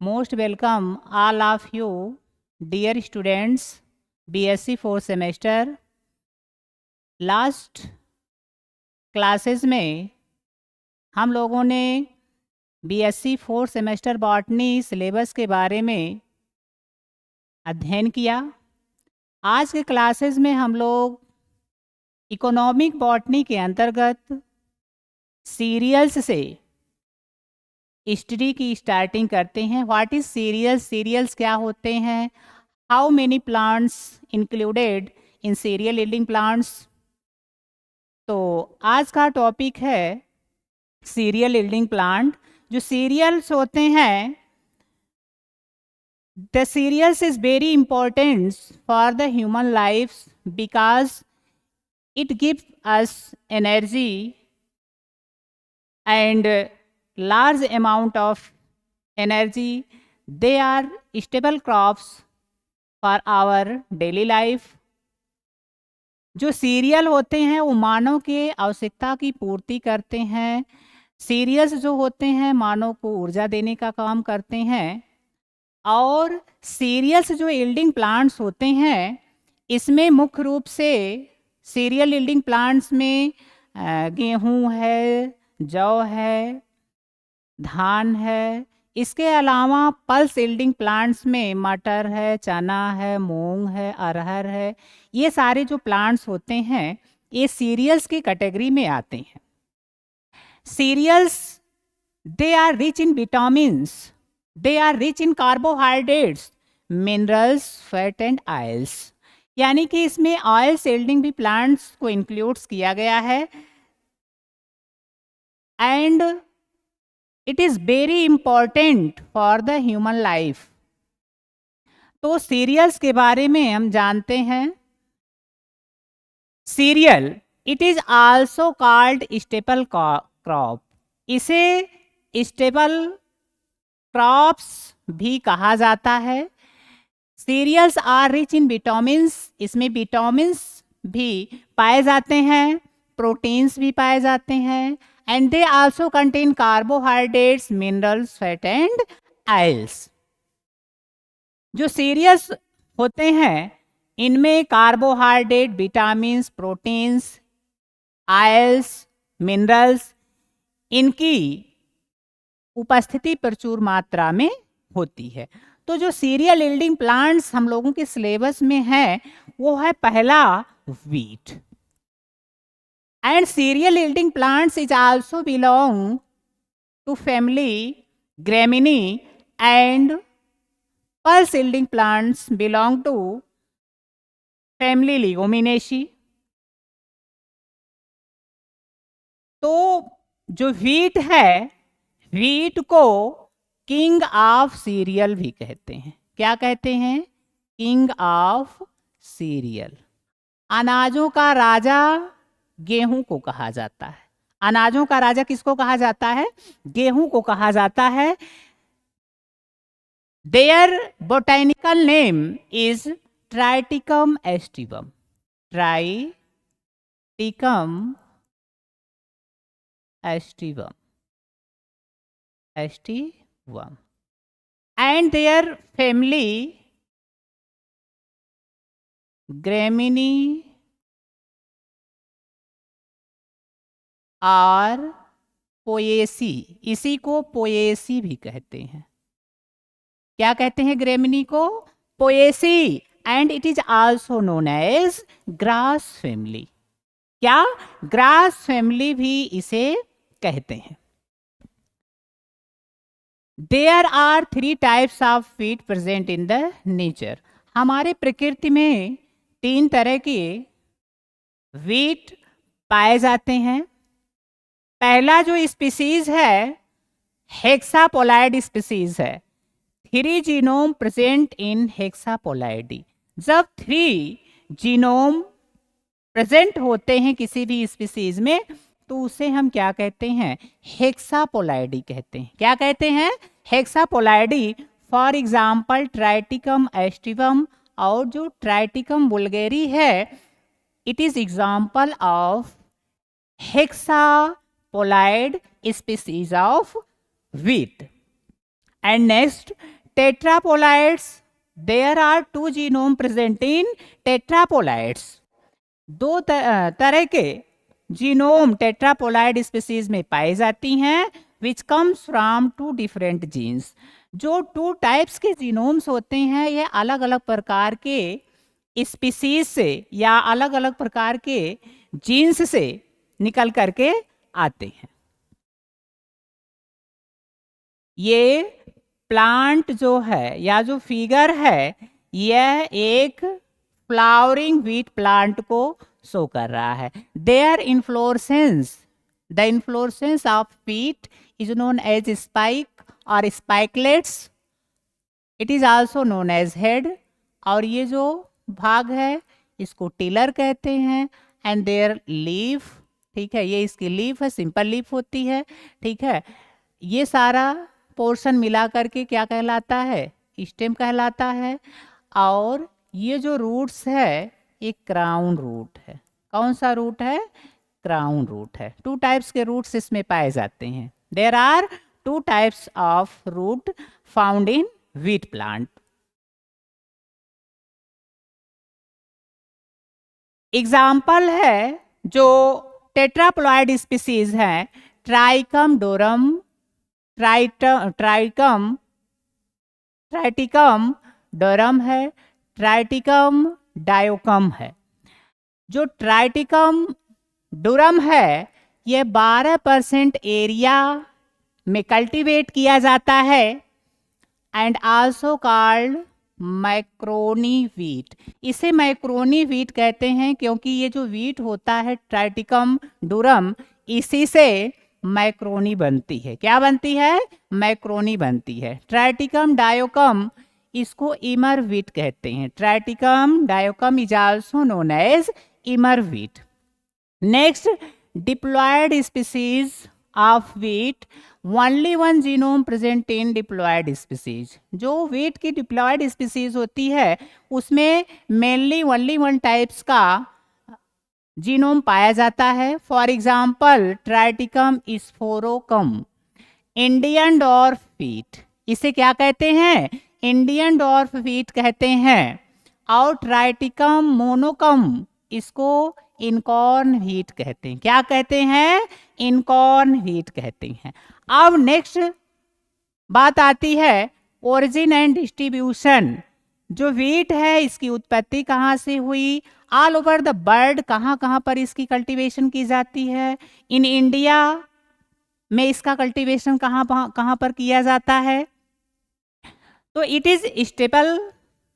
Most welcome all of you, dear students, BSc 4th semester. Last classes में हम लोगों ने BSc 4th semester botany syllabus के बारे में अध्ययन किया। आज के क्लासेस में हम लोग इकोनॉमिक बॉटनी के अंतर्गत सीरियल्स से स्टडी की स्टार्टिंग करते हैं। What is serials? सीरियल्स क्या होते हैं? How many plants included in cereal yielding plants? तो आज का टॉपिक है सीरियल यील्डिंग प्लांट। जो सीरियल्स होते हैं, the cereals is very important for the human life because it gives us energy and large amount of energy. They are stable crops for our daily life. जो serial होते हैं वो मानव के आवश्यकता की पूर्ति करते हैं। सीरियल्स जो होते हैं मानव को ऊर्जा देने का काम करते हैं। और सीरियल्स जो यील्डिंग प्लांट्स होते हैं, इसमें मुख्य रूप से सीरियल यील्डिंग प्लांट्स में गेहूं है, जौ है, धान है। इसके अलावा पल्स यील्डिंग प्लांट्स में मटर है, चना है, मूंग है, अरहर है। ये सारे जो प्लांट्स होते हैं ये सीरियल्स की कैटेगरी में आते हैं। Cereals they are rich in vitamins, they are rich in carbohydrates, minerals, fat and oils. यानी कि इसमें ऑयल्स यील्डिंग भी प्लांट्स को इंक्लूड्स किया गया है। And it is very important for the human life. तो सीरियल्स के बारे में हम जानते हैं। Cereal it is also called staple crop. इसे स्टेपल क्रॉप्स भी कहा जाता है। Cereals are rich in vitamins. इसमें विटामिन्स भी पाए जाते हैं, प्रोटीन्स भी पाए जाते हैं। And they also contain carbohydrates, minerals, fat and oils. जो सीरियल्स होते हैं इनमें carbohydrate, vitamins, proteins, oils, minerals, इनकी उपस्थिति प्रचुर मात्रा में होती है। तो जो सीरियल यील्डिंग प्लांट्स हम लोगों के सिलेबस में है वो है पहला wheat. And cereal yielding plants is also belong to family Gramineae, and pulse yielding plants belong to family Leguminaceae. तो जो वीट है, वीट को किंग ऑफ सीरियल भी कहते हैं। क्या कहते हैं? King of serial. अनाजों का राजा गेहूं को कहा जाता है। अनाजों का राजा किसको कहा जाता है? गेहूं को कहा जाता है। Their botanical name is Triticum aestivum. Triticum aestivum, aestivum. And their family Gramineae और पोएसी। इसी को पोएसी भी कहते हैं। क्या कहते हैं ग्रेमिनी को? Poaceae. And it is also known as grass family. क्या? ग्रास फैमिली भी इसे कहते हैं। There are 3 types of wheat present in the nature. हमारे प्रकृति में 3 तरह के वीट पाए जाते हैं। पहला जो स्पीसीज है हेक्सापोलाइड स्पीसीज है। 3 जीनोम प्रेजेंट इन हेक्सापोलाइडी। जब 3 जीनोम प्रेजेंट होते हैं किसी भी स्पीसीज में तो उसे हम क्या कहते हैं? हेक्सापोलाइडी कहते हैं। क्या कहते हैं? Hexaploidy. For example triticum aestivum और जो ट्राइटिकम वुल्गेरी है, it is example of hexaploid species of wheat. And next tetraploids, there are 2 genome present in tetraploids. दो तरह के जीनोम टेट्रापोलाइड स्पीसीज में पाई जाती हैं, which comes from 2 different genes. जो 2 टाइप्स के जीनोम्स होते हैं, ये अलग अलग प्रकार के स्पीसीज से या अलग अलग प्रकार के जीन्स से निकल करके आते हैं। ये प्लांट जो है या जो फिगर है, यह एक फ्लावरिंग व्हीट प्लांट को शो कर रहा है। There inflorescence, the inflorescence of wheat is known as spike और spikelets. It is also known as head. और ये जो भाग है इसको टिलर कहते हैं। एंड देयर लीफ, ठीक है, ये इसकी लीफ है, सिंपल लीफ होती है, ठीक है। ये सारा पोर्शन मिला करके क्या कहलाता है? स्टेम कहलाता है। और ये जो रूट्स है ये क्राउन रूट है। कौन सा रूट है? क्राउन रूट है। 2 टाइप्स के रूट्स इसमें पाए जाते हैं। There are 2 types of root found in wheat plant. Example है जो टेट्राप्लॉइड स्पीसीज हैं, ट्राइकम डोरम, ट्राइटिकम डोरम है, ट्राइटिकम डायोकम है। जो ट्राइटिकम डोरम है ये 12% एरिया में कल्टीवेट किया जाता है and also called macaroni wheat. इसे मैक्रोनी व्हीट कहते हैं क्योंकि ये जो व्हीट होता है ट्राइटिकम डोरम, इसी से मैक्रोनी बनती है। क्या बनती है? मैक्रोनी बनती है। ट्राइटिकम डायोकम, इसको इमर व्हीट कहते हैं। Triticum dicoccum is also known as emmer wheat. Next, diploid species of wheat, only 1 genome present in diploid species. जो व्हीट की डिप्लॉयड स्पीसीज होती है उसमें मेनली ओनली 1 टाइप्स का जीनोम पाया जाता है। For example triticum sphaerococcum, Indian dwarf wheat, इसे क्या कहते हैं? इंडियन डॉर्फ व्हीट कहते हैं। और ट्राइटिकम मोनोकम, इसको इनकॉर्न व्हीट कहते हैं। क्या कहते हैं? इनकॉर्न व्हीट कहते हैं। अब नेक्स्ट बात आती है ओरिजिन एंड डिस्ट्रीब्यूशन। जो व्हीट है इसकी उत्पत्ति कहाँ से हुई? ऑल ओवर द वर्ल्ड कहाँ कहाँ पर इसकी कल्टीवेशन की जाती है? इन इंडिया में इसका कल्टीवेशन कहाँ पर किया जाता है? तो it is staple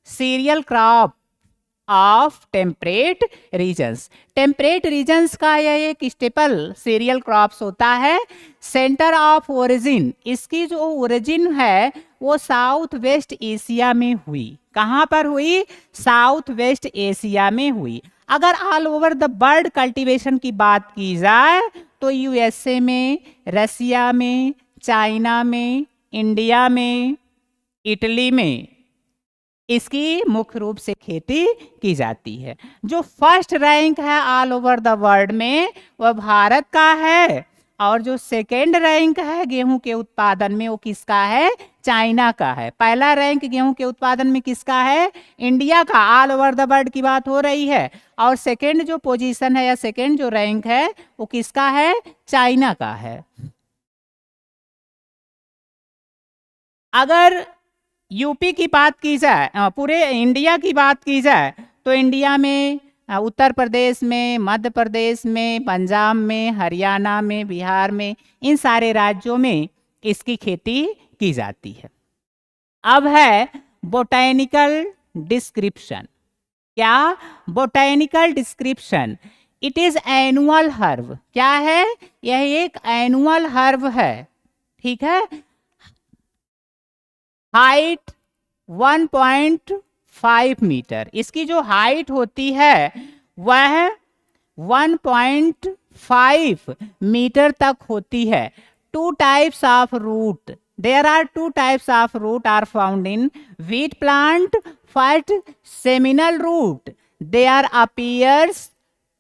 cereal crop of temperate regions. Temperate regions का यह एक स्टेपल सीरियल क्रॉप्स होता है। सेंटर ऑफ ओरिजिन, इसकी जो ओरिजिन है वो साउथ वेस्ट एशिया में हुई। कहाँ पर हुई? साउथ वेस्ट एशिया में हुई। अगर all over the world cultivation की बात की जाए तो यूएसए में, रसिया में, चाइना में, इंडिया में, इटली में इसकी मुख्य रूप से खेती की जाती है। जो फर्स्ट रैंक है ऑल ओवर द वर्ल्ड में वह भारत का है। और जो सेकेंड रैंक है गेहूं के उत्पादन में वो किसका है? चाइना का है। पहला रैंक गेहूं के उत्पादन में किसका है? इंडिया का। ऑल ओवर द वर्ल्ड की बात हो रही है। और सेकेंड जो पोजीशन है या सेकेंड जो रैंक है वो किसका है? चाइना का है। अगर यूपी की बात की जाए, पूरे इंडिया की बात की जाए तो इंडिया में उत्तर प्रदेश में, मध्य प्रदेश में, पंजाब में, हरियाणा में, बिहार में, इन सारे राज्यों में इसकी खेती की जाती है। अब है बोटैनिकल डिस्क्रिप्शन। क्या? Botanical description. It is annual herb. क्या है? यह एक एनुअल हर्ब है, ठीक है। हाइट 1.5 मीटर, इसकी जो हाइट होती है वह 1.5 मीटर तक होती है। 2 types of root, there are 2 types of root are found in wheat plant. First, seminal root, there appears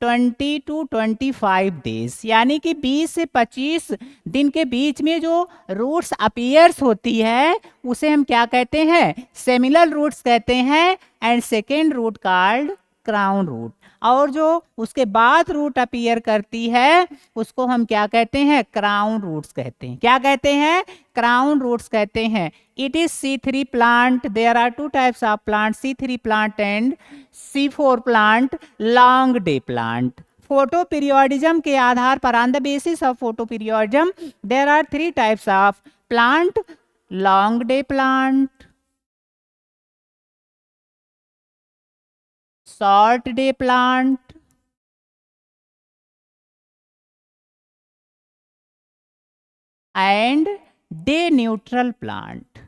20 to 25 days, यानी कि 20 से 25 दिन के बीच में जो रूट्स अपीयर्स होती है उसे हम क्या कहते हैं, सेमिनल रूट्स कहते हैं, and second root called crown root. और जो उसके बाद रूट अपीयर करती है उसको हम क्या कहते हैं, क्राउन रूट्स कहते हैं। क्या कहते हैं, क्राउन रूट्स कहते हैं। It is C3 plant, there are two types of plant, C3 plant and C4 plant, long day plant. Photoperiodism के आधार पर, on the basis of photoperiodism there are 3 types of plant, long day plant, short day plant and day neutral plant.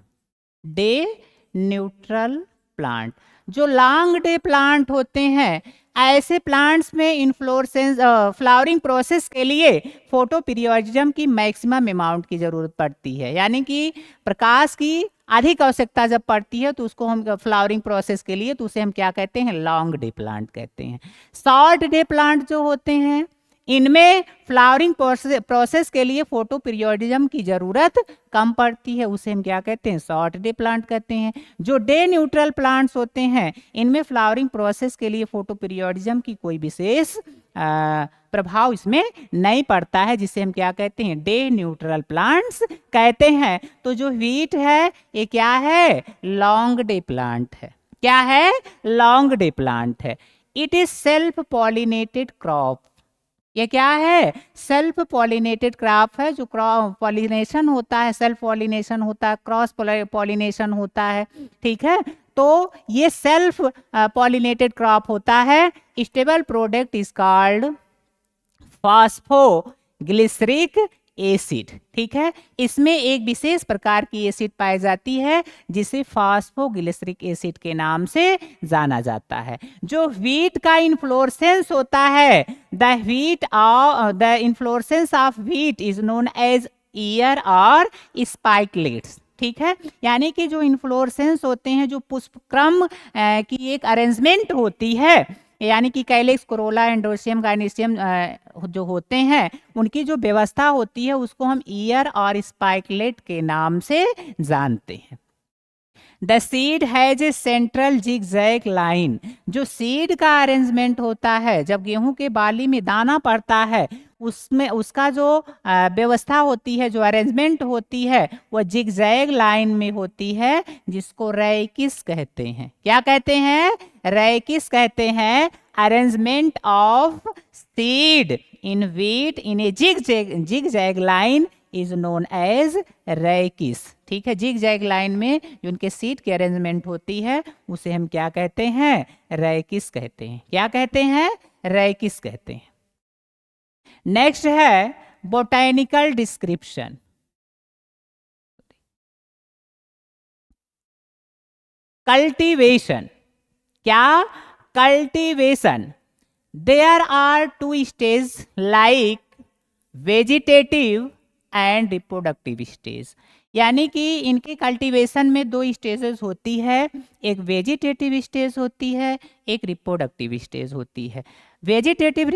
Day neutral plant, जो long day plant होते हैं, ऐसे plants में inflorescence flowering process के लिए photo periodism की maximum amount की जरूरत पड़ती है, यानी कि प्रकाश की अधिक आवश्यकता जब पड़ती है तो उसको हम फ्लावरिंग प्रोसेस के लिए, तो उसे हम क्या कहते हैं, लॉन्ग डे प्लांट कहते हैं। शॉर्ट डे प्लांट जो होते हैं, इनमें फ्लावरिंग प्रोसेस के लिए फोटो पीरियोडिज्म की जरूरत कम पड़ती है, उसे हम क्या कहते हैं, शॉर्ट डे प्लांट कहते हैं। जो डे न्यूट्रल प्लांट्स होते हैं, इनमें फ्लावरिंग प्रोसेस के लिए फोटो पीरियोडिज्म की कोई विशेष प्रभाव इसमें नहीं पड़ता है, जिसे हम क्या कहते हैं, डे न्यूट्रल प्लांट्स कहते हैं। तो जो व्हीट है ये क्या है, लॉन्ग डे प्लांट है। क्या है, लॉन्ग डे प्लांट है। It is self pollinated crop. ये क्या है, सेल्फ पॉलिनेटेड क्रॉप है। जो पॉलिनेशन होता है, सेल्फ पॉलिनेशन होता है, क्रॉस पॉलिनेशन होता है, ठीक है। तो ये सेल्फ पॉलिनेटेड क्रॉप होता है। Stable product is called phosphoglyceric acid, ठीक है। इसमें एक विशेष प्रकार की एसिड पाई जाती है जिसे फॉस्फोग्लिसरिक एसिड के नाम से जाना जाता है। जो व्हीट का इन्फ्लोरेसेंस होता है, the inflorescence of wheat is known as ear और स्पाइकलेट्स, ठीक है। यानी कि जो इन्फ्लोरेसेंस होते हैं, जो पुष्पक्रम की एक अरेंजमेंट होती है, यानी कि कैलेक्स, कोरोला, एंड्रोसियम, गाइनेसियम जो होते हैं, उनकी जो व्यवस्था होती है उसको हम ईयर और स्पाइकलेट के नाम से जानते हैं। The seed has a central zigzag line. जो सीड का अरेंजमेंट होता है, जब गेहूं के बाली में दाना पड़ता है, उसमें उसका जो व्यवस्था होती है, जो अरेंजमेंट होती है, वह जिगजैग लाइन में होती है, जिसको रैकिस कहते हैं। क्या कहते हैं, रैकिस कहते हैं। Arrangement of seed in wheat in a zigzag line is known as rachis, ठीक है। जिगजैग लाइन में जो उनके सीड की अरेंजमेंट होती है उसे हम क्या कहते हैं, रैकिस कहते हैं। क्या कहते हैं, रैकिस कहते हैं। नेक्स्ट है बोटेनिकल डिस्क्रिप्शन। कल्टीवेशन। क्या, cultivation. There are 2 stage like vegetative and reproductive stage, यानी कि इनके कल्टीवेशन में 2 स्टेजेस होती है। एक वेजिटेटिव स्टेज होती है, एक रिप्रोडक्टिव स्टेज होती है। वेजिटेटिव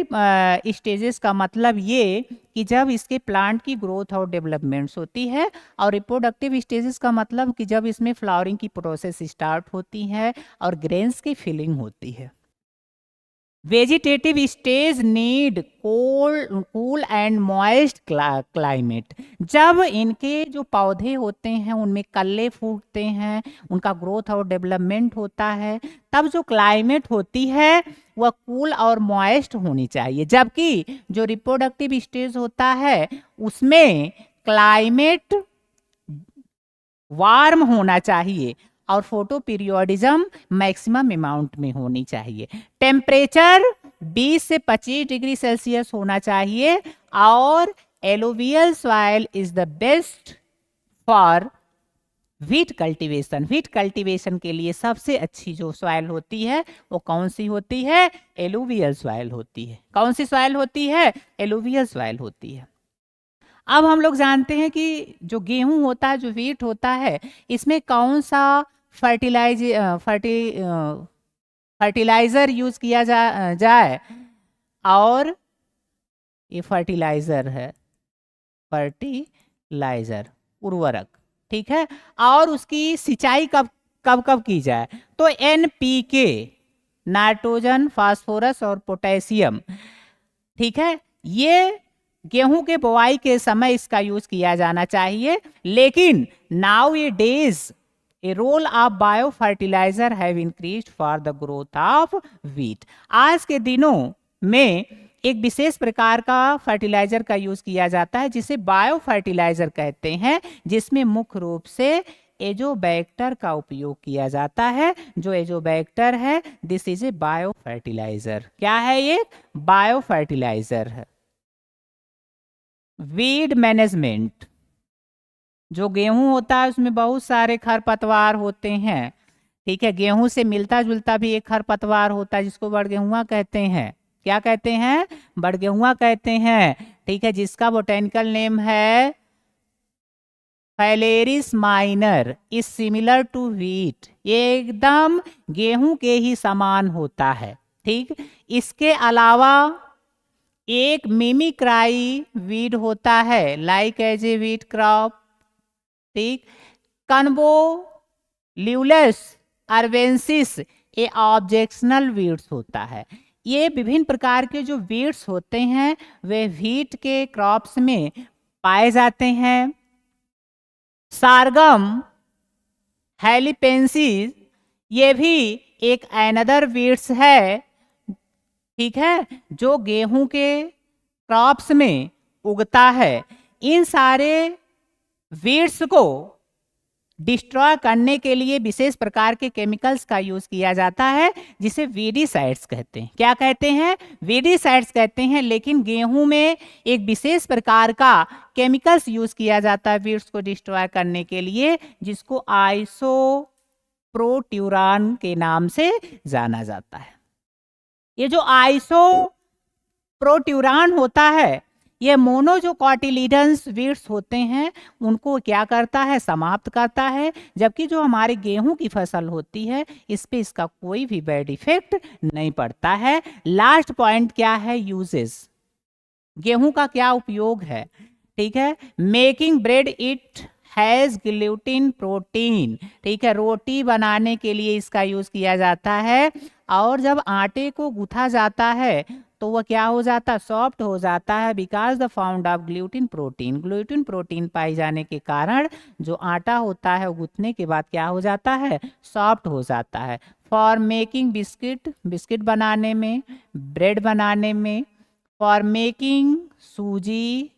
स्टेजेस का मतलब ये कि जब इसके प्लांट की ग्रोथ और डेवलपमेंट्स होती है, और रिप्रोडक्टिव स्टेजेस का मतलब कि जब इसमें फ्लावरिंग की प्रोसेस स्टार्ट होती है और ग्रेन्स की फिलिंग होती है। Vegetative stage need cool and moist climate. जब इनके जो पौधे होते हैं उनमें कल्ले फूटते हैं, उनका ग्रोथ और डेवलपमेंट होता है, तब जो क्लाइमेट होती है वह कूल और मॉइस्ट होनी चाहिए। जबकि जो रिप्रोडक्टिव स्टेज होता है उसमें क्लाइमेट वार्म होना चाहिए और फोटो पीरियोडिज्म मैक्सिमम अमाउंट में होनी चाहिए। टेम्परेचर 20 से 25 डिग्री सेल्सियस होना चाहिए, और alluvial soil is the best for wheat cultivation. Wheat cultivation के लिए सबसे अच्छी जो सॉइल होती है वो कौन सी होती है, एलुवियल सॉइल होती है। कौन सी सॉइल होती है, एलुवियल सॉइल होती है। अब हम लोग जानते हैं कि जो गेहूं होता है, जो व्हीट होता है, इसमें कौन सा फर्टिलाइजर यूज किया जाए और ये फर्टिलाइजर है, फर्टिलाइजर उर्वरक, ठीक है। और उसकी सिंचाई कब कब कब की जाए, तो NPK, नाइट्रोजन, फास्फोरस और पोटेशियम, ठीक है, ये गेहूं के बुआई के समय इसका यूज किया जाना चाहिए। लेकिन नाउ ये days a role of bio fertiliser have increased for the growth of wheat. आज के दिनों में एक विशेष प्रकार का फर्टिलाइजर का यूज किया जाता है जिसे बायो फर्टिलाइजर कहते हैं, जिसमें मुख्य रूप से एजोबैक्टर का उपयोग किया जाता है। जो एजोबैक्टर है, this is a bio fertiliser. क्या है ये? बायो फर्टिलाइजर है। वीड मैनेजमेंट, जो गेहूं होता है उसमें बहुत सारे खरपतवार होते हैं, ठीक है। गेहूं से मिलता जुलता भी एक खरपतवार होता है जिसको बड़गेहुआ कहते हैं। क्या कहते हैं? बड़गेहुआ कहते हैं, ठीक है, जिसका बोटेनिकल नेम है phalaris minor, is similar to wheat. ये एकदम गेहूं के ही समान होता है, ठीक। इसके अलावा एक मिमिक्राई वीड होता है, like as a wheat crop, ठीक। कन्वो ल्यूलस अर्वेंसिस ये ऑब्जेक्शनल वीड्स होता है। ये विभिन्न प्रकार के जो वीड्स होते हैं वे व्हीट के क्रॉप्स में पाए जाते हैं। सारगम हेलिपेंसिस ये भी एक अनदर वीड्स है, ठीक है, जो गेहूं के क्रॉप्स में उगता है। इन सारे वीड्स को डिस्ट्रॉय करने के लिए विशेष प्रकार के केमिकल्स का यूज किया जाता है जिसे वीडीसाइड्स कहते हैं। क्या कहते हैं? वीडीसाइड्स कहते हैं। लेकिन गेहूं में एक विशेष प्रकार का केमिकल्स यूज किया जाता है वीड्स को डिस्ट्रॉय करने के लिए, जिसको आइसोप्रोट्यूरान के नाम से जाना जाता है। ये जो आइसोप्रोट्यूरान होता है, ये मोनो जो कॉटिलीडन्स वीड्स होते हैं उनको क्या करता है? समाप्त करता है। जबकि जो हमारे गेहूं की फसल होती है इस पे इसका कोई भी बैड इफेक्ट नहीं पड़ता है। लास्ट पॉइंट क्या है? यूजेस। गेहूं का क्या उपयोग है, ठीक है। Making bread it has gluten protein, ठीक है, रोटी बनाने के लिए इसका यूज किया जाता है। और जब आटे को गूथा जाता है तो वह क्या हो जाता है? सॉफ्ट हो जाता है, because the found of gluten protein. Gluten protein पाई जाने के कारण जो आटा होता है वो गूथने के बाद क्या हो जाता है? सॉफ्ट हो जाता है। फॉर मेकिंग बिस्किट, बिस्किट बनाने में, ब्रेड बनाने में, फॉर मेकिंग सूजी,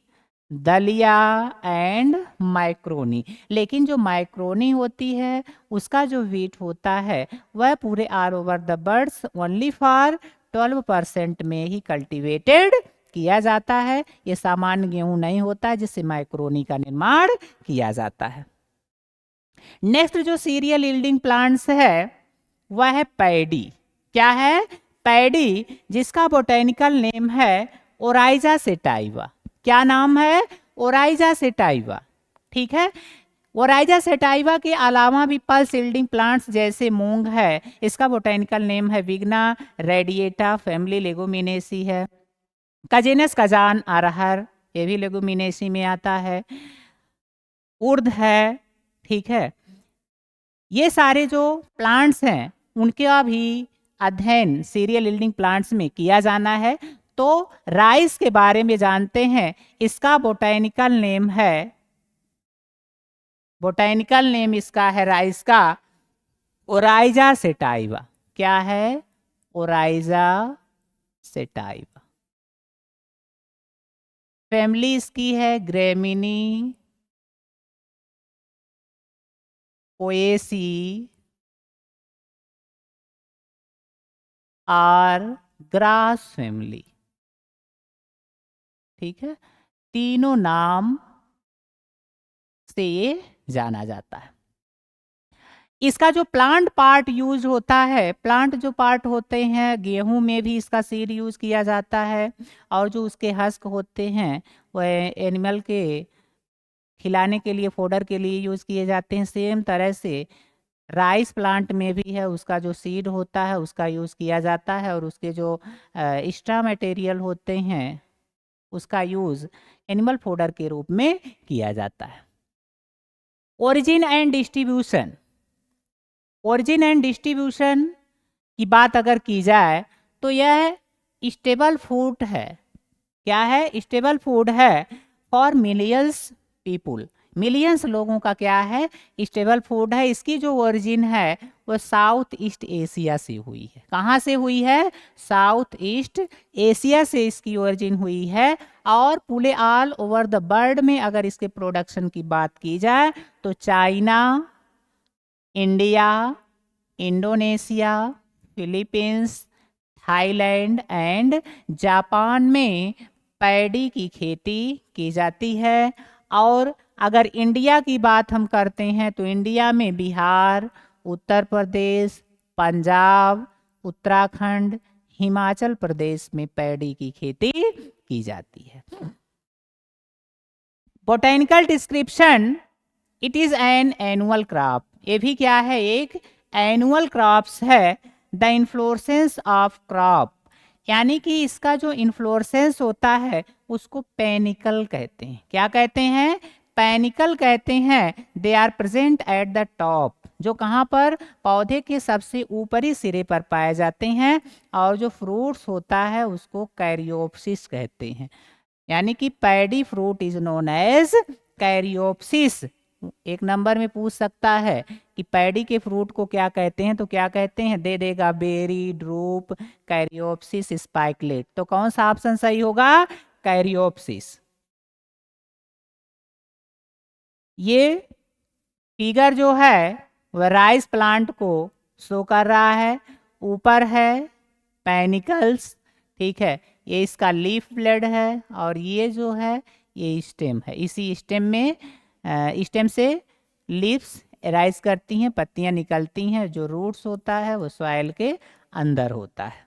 दलिया एंड माइक्रोनी। लेकिन जो माइक्रोनी होती है उसका जो वीट होता है वह पूरे all over the birds only for 12% में ही कल्टीवेटेड किया जाता है। ये सामान्य गेहूं नहीं होता है जिससे माइक्रोनी का निर्माण किया जाता है। नेक्स्ट जो सीरियल यील्डिंग प्लांट्स है वह है पैडी। क्या है? पैडी, जिसका बोटेनिकल नेम है ओराइजा सेटाइवा। क्या नाम है? ओराइजा सेटाइवा, ठीक है। ओराइजा सेटाइवा के अलावा भी पल्स यील्डिंग प्लांट्स जैसे मूंग है, इसका बोटेनिकल नेम है विग्ना रेडिएटा, फैमिली लेगुमिनेसी है। कजेनस कजान अरहर, ये भी लेगुमिनेसी में आता है। उर्द है, ठीक है। ये सारे जो प्लांट्स हैं उनका भी अध्ययन सीरियल यील्डिंग प्लांट्स में किया जाना है। तो राइस के बारे में जानते हैं। इसका बोटेनिकल नेम है, बोटेनिकल नेम इसका है राइस का ओराइजा सेटाइवा। क्या है? Oryza sativa. फैमिली इसकी है ग्रेमिनी, पोएसी और ग्रास फैमिली, ठीक है। तीनों नाम से ये जाना जाता है। इसका जो प्लांट पार्ट यूज होता है, प्लांट जो पार्ट होते हैं, गेहूं में भी इसका सीड यूज किया जाता है। और जो उसके हस्क होते हैं वह एनिमल के खिलाने के लिए, फोडर के लिए यूज किए जाते हैं। सेम तरह से राइस प्लांट में भी है, उसका जो सीड होता है उसका यूज़ किया जाता है, और उसके जो एक्स्ट्रा मटेरियल होते हैं उसका यूज़ एनिमल फोडर के रूप में किया जाता है। Origin and distribution, origin and distribution की बात अगर की जाए तो यह स्टेबल फूड है। क्या है? स्टेबल फूड है फॉर मिलियंस पीपुल, मिलियंस लोगों का क्या है? स्टेबल फूड है। इसकी जो ओरिजिन है वो साउथ ईस्ट एशिया से हुई है। कहाँ से हुई है? साउथ ईस्ट एशिया से इसकी ओरिजिन हुई है। और पूरे ऑल ओवर द वर्ल्ड में अगर इसके प्रोडक्शन की बात की जाए तो China, India, Indonesia, Philippines, Thailand and Japan में पैडी की खेती की जाती है। और अगर इंडिया की बात हम करते हैं तो इंडिया में बिहार, उत्तर प्रदेश, पंजाब, उत्तराखंड, हिमाचल प्रदेश में पैडी की खेती की जाती है। Botanical description, it is an annual crop, ये भी क्या है? एक एनुअल क्रॉप्स है। द इन्फ्लोरेसेंस ऑफ क्रॉप, यानी कि इसका जो इन्फ्लोरेसेंस होता है उसको पेनिकल कहते हैं। क्या कहते हैं? पेनिकल कहते हैं। They are present at the top, जो कहाँ पर? पौधे के सबसे ऊपरी सिरे पर पाए जाते हैं। और जो फ्रूट्स होता है उसको कैरियोप्सिस कहते हैं। यानी कि paddy fruit is known as caryopsis. एक नंबर में पूछ सकता है कि पैडी के फ्रूट को क्या कहते हैं, तो क्या कहते हैं? दे देगा बेरी, ड्रूप, कैरियोप्सिस, स्पाइकलेट। तो कौन सा ऑप्शन सही होगा? कैरियोप्सिस। ये फिगर जो है वह राइस प्लांट को शो कर रहा है। ऊपर है पेनिकल्स, ठीक है, ये इसका लीफ ब्लेड है, और ये जो है ये स्टेम है। इसी स्टेम में स्टेम से लीव्स राइज करती हैं, पत्तियां निकलती हैं। जो रूट्स होता है वो सॉइल के अंदर होता है।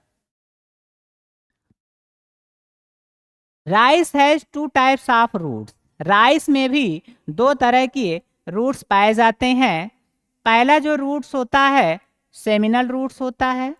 Rice has two types of roots, rice में भी दो तरह के रूट्स पाए जाते हैं। पहला जो रूट्स होता है सेमिनल रूट्स होता है,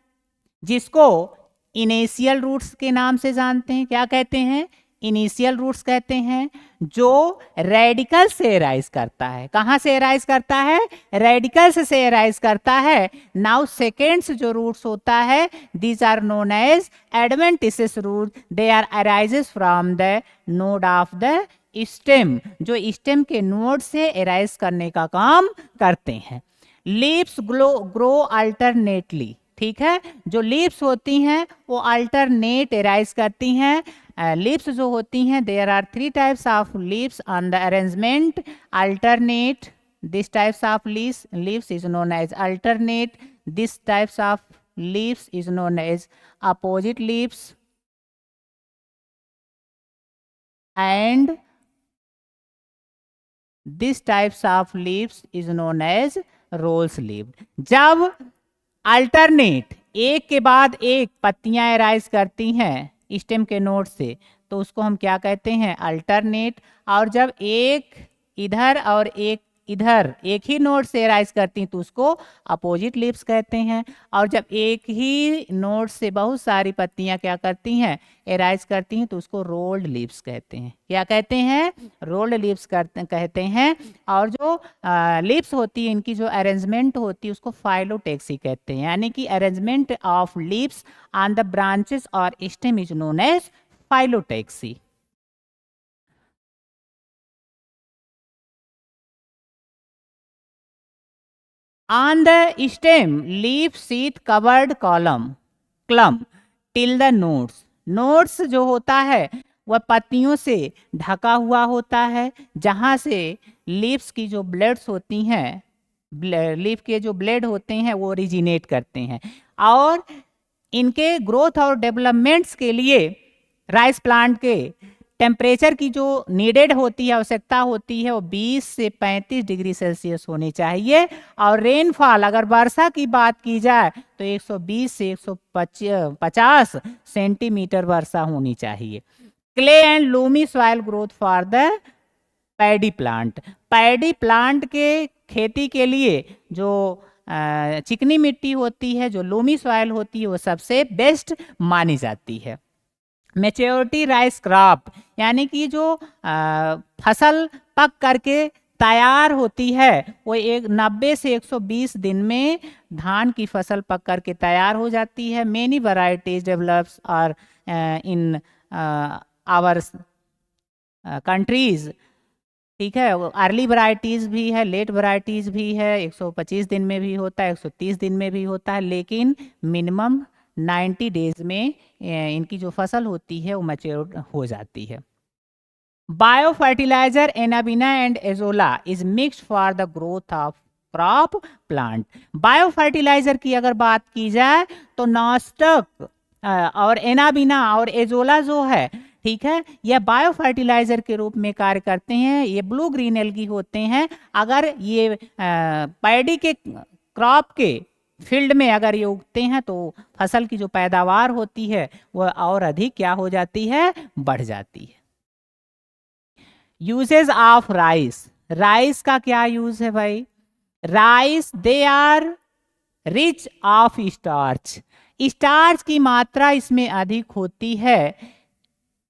जिसको इनिशियल रूट्स के नाम से जानते हैं। क्या कहते हैं? इनिशियल रूट्स कहते हैं, जो रेडिकल से एराइज करता है। कहाँ से एराइज करता है? रेडिकल्स से एराइज करता है। नाउ सेकेंड्स जो रूट्स होता है, these are known as adventitious root, they are arises from the node of the stem, जो स्टेम के नोड से एराइज करने का काम करते हैं। लीव्स ग्रो अल्टरनेटली, ठीक है, जो लीव्स होती हैं वो अल्टरनेट एराइज करती हैं। लीव्स जो होती हैं, there are three types of leaves on the arrangement. Alternate, this types of leaves is known as alternate, this types of leaves is known as opposite leaves, and this types of leaves is known as whorls leaf. जब alternate एक के बाद एक पत्तियां arise करती हैं stem के node से, तो उसको हम क्या कहते हैं? अल्टरनेट। और जब एक इधर और एक इधर एक ही नोड से एराइज करती हैं तो उसको अपोजिट लीव्स कहते हैं। और जब एक ही नोड से बहुत सारी पत्तियां क्या करती हैं? एराइज करती हैं, तो उसको रोल्ड लीव्स कहते हैं। क्या कहते हैं? रोल्ड लीव्स कहते हैं। और जो लीव्स होती है, इनकी जो अरेंजमेंट होती है उसको फाइलोटेक्सी कहते हैं। यानी कि arrangement of leaves on the branches और stem is known as phyllotaxy. On the stem, leaf sheath covered column, clump till the nodes. Nodes जो होता है वह पत्तियों से ढका हुआ होता है, जहाँ से लीव्स की जो ब्लेड्स होती हैं, लीफ के जो ब्लेड होते हैं वो ओरिजिनेट करते हैं। और इनके ग्रोथ और डेवलपमेंट्स के लिए राइस प्लांट के टेम्परेचर की जो नीडेड होती है, आवश्यकता होती है, वो 20 से 35 डिग्री सेल्सियस होनी चाहिए। और रेनफॉल, अगर वर्षा की बात की जाए तो 120 से 150 सेंटीमीटर वर्षा होनी चाहिए। Clay and Lumi soil growth for the paddy plant, paddy plant के खेती के लिए जो चिकनी मिट्टी होती है, जो लोमी सॉइल होती है, वो सबसे बेस्ट मानी जाती है। मैच्योरिटी राइस क्रॉप यानी कि जो फसल पक करके तैयार होती है वो 90 से 120 दिन में धान की फसल पक करके तैयार हो जाती है। Many varieties develops are in our countries, ठीक है। अर्ली वैरायटीज भी है, लेट वैरायटीज भी है, 125 दिन में भी होता है, 130 दिन में भी होता है, लेकिन मिनिमम 90 डेज में इनकी जो फसल होती है वो मैच्योर हो जाती है। Bio fertiliser anabaena and azolla is mixed for the growth of crop plant. Bio fertiliser की अगर बात की जाए तो नॉस्टक और एनाबिना और एजोला जो है, ठीक है, यह बायो फर्टिलाइजर के रूप में कार्य करते हैं। ये ब्लू ग्रीन एल्गी होते हैं। अगर ये पैडी के क्रॉप के फील्ड में अगर ये उगते हैं तो फसल की जो पैदावार होती है वह और अधिक क्या हो जाती है, बढ़ जाती है। यूजेस ऑफ राइस, राइस का क्या यूज है भाई? Rice they are rich of starch, starch की मात्रा इसमें अधिक होती है,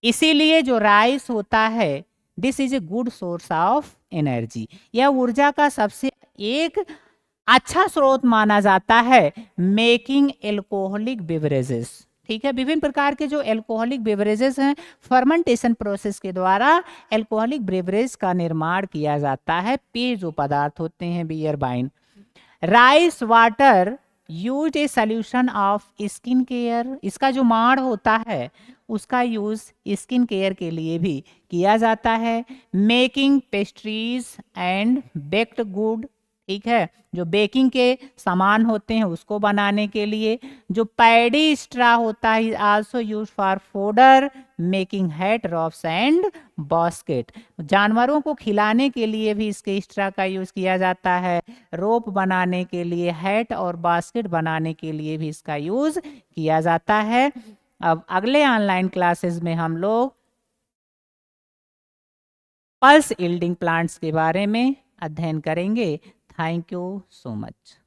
इसीलिए जो राइस होता है this is a good source of energy, यह ऊर्जा का सबसे एक अच्छा स्रोत माना जाता है। मेकिंग एल्कोहलिक बेवरेजेस, ठीक है, विभिन्न प्रकार के जो एल्कोहलिक बेवरेजेस हैं फर्मेंटेशन प्रोसेस के द्वारा एल्कोहलिक बेवरेज का निर्माण किया जाता है। पेय जो पदार्थ होते हैं, beer, wine. Rice water use a solution of skin care, इसका जो माड़ होता है उसका यूज स्किन केयर के लिए भी किया जाता है। Making pastries and baked good, ठीक है, जो बेकिंग के सामान होते हैं उसको बनाने के लिए। जो पैडी स्ट्रा होता है also use for fodder, making hat, roofs and basket, जानवरों को खिलाने के लिए भी इसके स्ट्रा का यूज किया जाता है। रोप बनाने के लिए, हैट और बास्केट बनाने के लिए भी इसका यूज किया जाता है। अब अगले ऑनलाइन क्लासेस में हम लोग पल्स यील्डिंग प्लांट्स के बारे में अध्ययन करेंगे। Thank you so much.